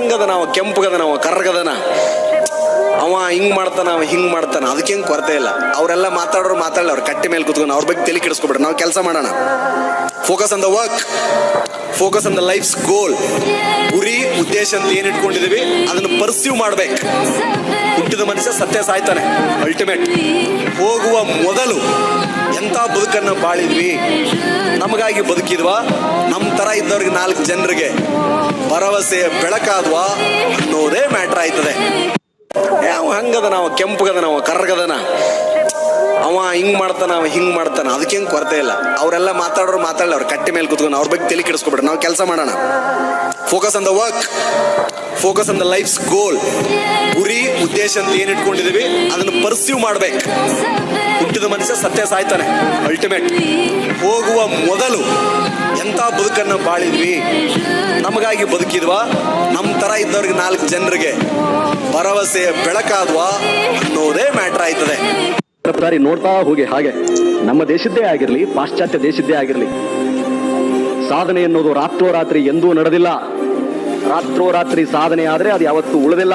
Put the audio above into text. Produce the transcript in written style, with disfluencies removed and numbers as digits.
ಹಂಗದ ನಾವು ಕೆಂಪಗದ ನಾವು ಕರ್ಗದನ ಅವ ಹಿಂಗ್ ಮಾಡ್ತಾನ ಅವ ಹಿಂಗ್ ಮಾಡ್ತಾನ ಅದಕ್ಕೇನು ಕೊರತೆ ಇಲ್ಲ. ಅವರೆಲ್ಲ ಮಾತಾಡೋರು ಮಾತಾಡಲಿ, ಅವ್ರು ಕಟ್ಟಿ ಮೇಲೆ ಕುತ್ಕೊಂಡು ಅವ್ರ ಬಗ್ಗೆ ತಲೆ ಕೆಡಿಸ್ಕೊಬಿಡ್ರಿ. ನಾವು ಕೆಲಸ ಮಾಡೋಣ. Focus on the work, focus on the life's goal. ಗುರಿ ಉದ್ದೇಶ ಅಂತ ಏನ್ ಇಟ್ಕೊಂಡಿದೀವಿ ಅದನ್ನು ಪರ್ಸ್ಯೂ ಮಾಡ್ಬೇಕು. ಹುಟ್ಟಿದ ಮನುಷ್ಯ ಸತ್ಯ ಸಾಯ್ತಾನೆ ಅಲ್ಟಿಮೇಟ್. ಹೋಗುವ ಮೊದಲು ಎಂತ ಬದುಕನ್ನು ಬಾಳಿದ್ವಿ, ನಮಗಾಗಿ ಬದುಕಿದ್ವಾ, ನಮ್ಮ ತರ ಇದ್ದವ್ರಿಗೆ 4 ಜನರಿಗೆ ಭರವಸೆಯ ಬೆಳಕಾದ್ವಾ ಅನ್ನೋದೇ ಮ್ಯಾಟ್ರ್ ಆಯ್ತದೆ. ಅವ ಹಂಗದ ನಾವು ಕೆಂಪಗದ ನಾವು ಕರ್ಗದನ ಅವ ಹಿಂಗ್ ಮಾಡ್ತಾನ ಅವ ಹಿಂಗ್ ಮಾಡ್ತಾನ ಅದಕ್ಕೇನು ಕೊರತೆ ಇಲ್ಲ. ಅವರೆಲ್ಲ ಮಾತಾಡೋರು ಮಾತಾಡಲಿ, ಅವ್ರು ಕಟ್ಟಿ ಮೇಲೆ ಕುತ್ಕೊಂಡು ಅವ್ರ ಬಗ್ಗೆ ತಲೆ ಕೆಡಿಸ್ಕೊಬಿಡ್ರಿ. ನಾವು ಕೆಲಸ ಮಾಡೋಣ. Focus on the work, focus on the life's goal. ಗುರಿ ಉದ್ದೇಶ ಅಂತ ಏನ್ ಇಟ್ಕೊಂಡಿದೀವಿ ಅದನ್ನು ಪರ್ಸ್ಯೂ ಮಾಡ್ಬೇಕು. ಹುಟ್ಟಿದ ಮನುಷ್ಯ ಸತ್ಯ ಸಾಯ್ತಾನೆ ಅಲ್ಟಿಮೇಟ್. ಹೋಗುವ ಮೊದಲು ಎಂತ ಬದುಕನ್ನು ಬಾಳಿದ್ವಿ, ನಮಗಾಗಿ ಬದುಕಿದ್ವಾ, ನಮ್ಮ ತರ ಇದ್ದವ್ರಿಗೆ 4 ಜನರಿಗೆ ಭರವಸೆಯ ಬೆಳಕಾದ್ವಾ ಅನ್ನೋದೇ ಮ್ಯಾಟ್ರ್ ಆಯ್ತದೆ. ಸಾರಿ ನೋಡ್ತಾ ಹೋಗಿ. ಹಾಗೆ ನಮ್ಮ ದೇಶದ್ದೇ ಆಗಿರ್ಲಿ, ಪಾಶ್ಚಾತ್ಯ ದೇಶದ್ದೇ ಆಗಿರ್ಲಿ, ಸಾಧನೆ ಎನ್ನುವುದು ರಾತ್ರೋರಾತ್ರಿ ಎಂದೂ ನಡೆದಿಲ್ಲ. ರಾತ್ರೋರಾತ್ರಿ ಸಾಧನೆ ಆದ್ರೆ ಅದು ಯಾವತ್ತೂ ಉಳಿದಿಲ್ಲ.